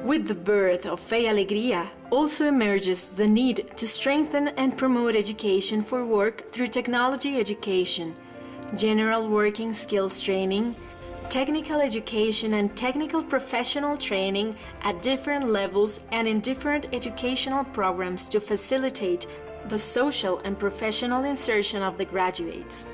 With the birth of Fe Alegría, also emerges the need to strengthen and promote education for work through technology education, general working skills training, technical education and technical professional training at different levels and in different educational programs to facilitate the social and professional insertion of the graduates.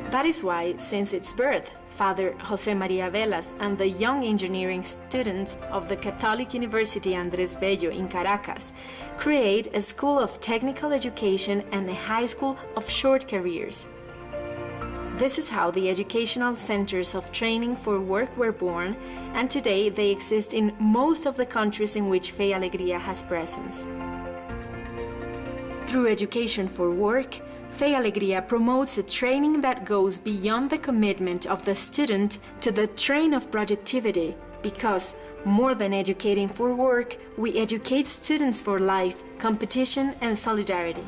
That is why, since its birth, Father José María Velas and the young engineering students of the Catholic University Andrés Bello in Caracas create a school of technical education and a high school of short careers. This is how the educational centers of training for work were born, and today they exist in most of the countries in which Fe Alegría has presence. Through education for work, Fe Alegría promotes a training that goes beyond the commitment of the student to the train of productivity, because more than educating for work, we educate students for life, competition, and solidarity.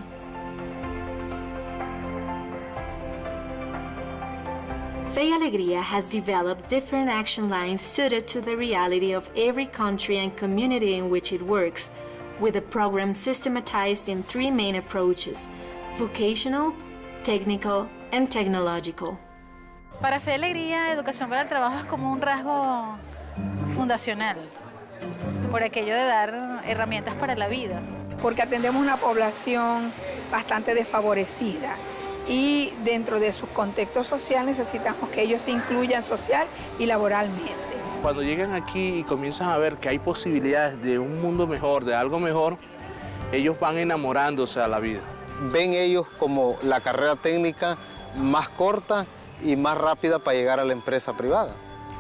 Fe Alegría has developed different action lines suited to the reality of every country and community in which it works, with a program systematized in three main approaches: vocational, technical, and technological. Para Fe Alegría, educación para el trabajo es como un rasgo fundacional, por aquello de dar herramientas para la vida. Porque atendemos una población bastante desfavorecida y dentro de sus contextos sociales necesitamos que ellos se incluyan social y laboralmente. Cuando llegan aquí y comienzan a ver que hay posibilidades de un mundo mejor, de algo mejor, ellos van enamorándose a la vida. Ven ellos como la carrera técnica más corta y más rápida para llegar a la empresa privada.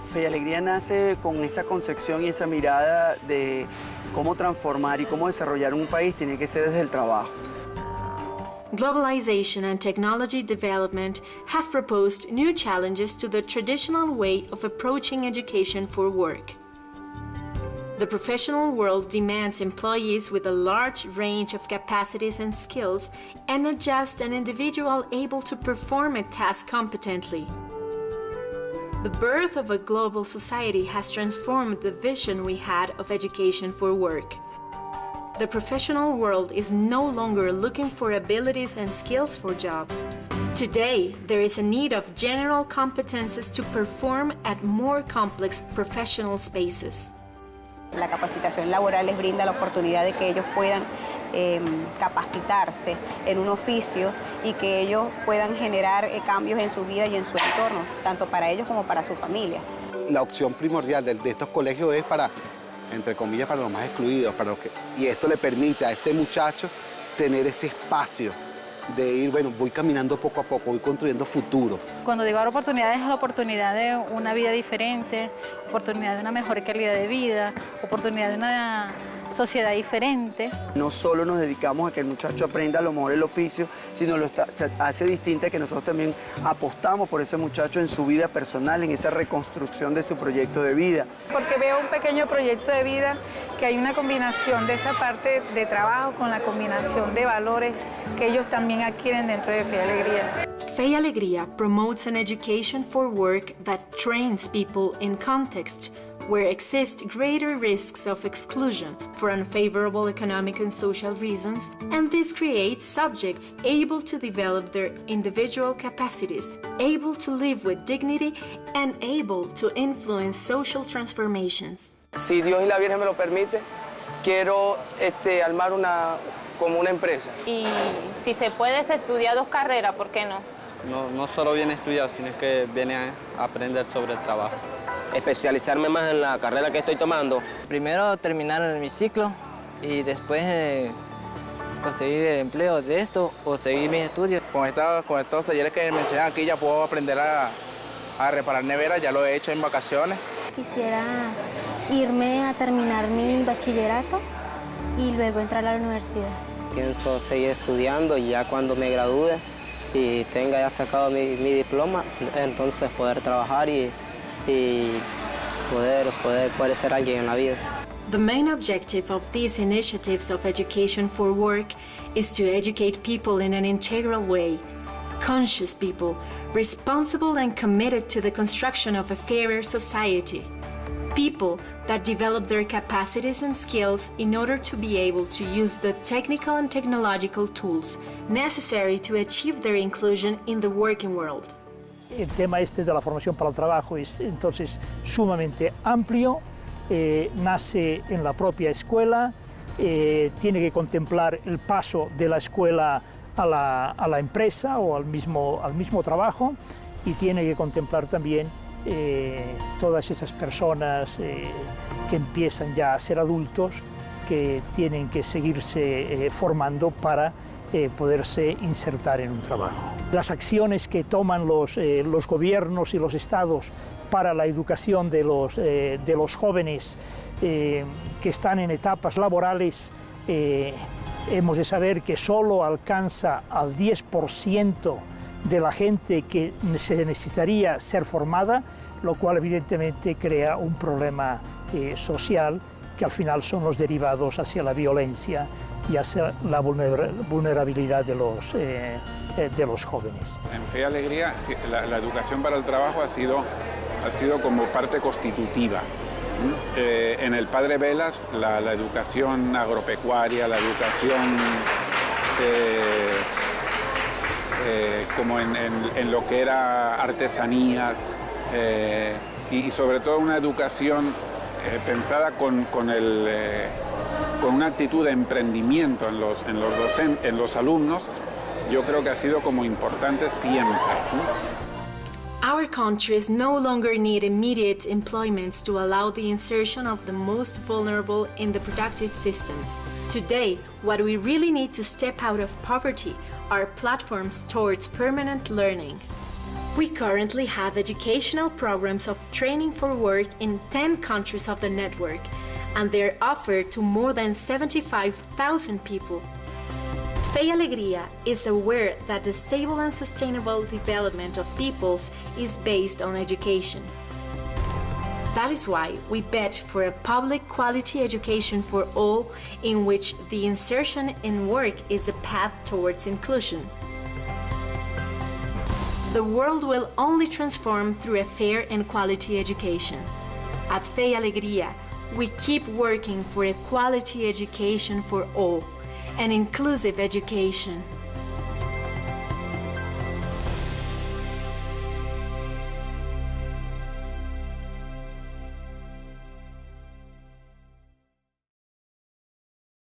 Fe Alegría nace con esa concepción y esa mirada de cómo transformar y cómo desarrollar un país tiene que ser desde el trabajo. Globalization and technology development have proposed new challenges to the traditional way of approaching education for work. The professional world demands employees with a large range of capacities and skills and not just an individual able to perform a task competently. The birth of a global society has transformed the vision we had of education for work. The professional world is no longer looking for abilities and skills for jobs. Today, there is a need of general competences to perform at more complex professional spaces. La capacitación laboral les brinda la oportunidad de que ellos puedan capacitarse en un oficio y que ellos puedan generar cambios en su vida y en su entorno, tanto para ellos como para su familia. La opción primordial de estos colegios es para, entre comillas, para los más excluidos, y esto le permite a este muchacho tener ese espacio de ir, bueno, voy caminando poco a poco, voy construyendo futuro. Cuando digo oportunidades, es la oportunidad de una vida diferente, oportunidad de una mejor calidad de vida, oportunidad de una sociedad diferente. No solo nos dedicamos a que el muchacho aprenda a lo mejor el oficio, sino hace distinta que nosotros también apostamos por ese muchacho en su vida personal, en esa reconstrucción de su proyecto de vida. Porque veo un pequeño proyecto de vida que hay una combinación de esa parte de trabajo con la combinación de valores que ellos también adquieren dentro de Fe Alegría. Fe Alegría promotes an education for work that trains people in context where exist greater risks of exclusion for unfavorable economic and social reasons, and this creates subjects able to develop their individual capacities, able to live with dignity, and able to influence social transformations. Si Dios y la Virgen me lo permite, quiero armar como una empresa. Y si se puede, se estudia 2 carreras, ¿por qué no? No solo viene a estudiar, sino que viene a aprender sobre el trabajo. Especializarme más en la carrera que estoy tomando. Primero terminar mi ciclo y después conseguir el empleo de esto o seguir mis estudios. Con estos talleres que me enseñan aquí ya puedo aprender a reparar neveras, ya lo he hecho en vacaciones. Quisiera irme a terminar mi bachillerato y luego entrar a la universidad. Pienso seguir estudiando y ya cuando me gradúe y tenga ya sacado mi diploma, entonces poder trabajar y poder ser alguien en la vida. The main objective of these initiatives of education for work is to educate people in an integral way, conscious people, responsible and committed to the construction of a fairer society. People that develop their capacities and skills in order to be able to use the technical and technological tools necessary to achieve their inclusion in the working world. El tema este de la formación para el trabajo es entonces sumamente amplio, nace en la propia escuela, tiene que contemplar el paso de la escuela a la empresa o al mismo trabajo y tiene que contemplar también todas esas personas que empiezan ya a ser adultos, que tienen que seguirse formando para poderse insertar en un trabajo. Las acciones que toman los gobiernos y los estados para la educación de los jóvenes que están en etapas laborales, hemos de saber que solo alcanza al 10% de la gente que se necesitaría ser formada, lo cual evidentemente crea un problema social que al final son los derivados hacia la violencia y hacia la vulnerabilidad de los jóvenes. En Fe y Alegría, la educación para el trabajo ha sido como parte constitutiva. En el Padre Velas, la educación agropecuaria, la educación como en lo que era artesanías y sobre todo una educación pensada con una actitud de emprendimiento en los alumnos, yo creo que ha sido como importante siempre. Our countries no longer need immediate employments to allow the insertion of the most vulnerable in the productive systems. Today, what we really need to step out of poverty are platforms towards permanent learning. We currently have educational programs of training for work in 10 countries of the network, and they're offered to more than 75,000 people. Fe y Alegría is aware that the stable and sustainable development of peoples is based on education. That is why we bet for a public quality education for all, in which the insertion in work is a path towards inclusion. The world will only transform through a fair and quality education. At Fe y Alegría, we keep working for a quality education for all, an inclusive education.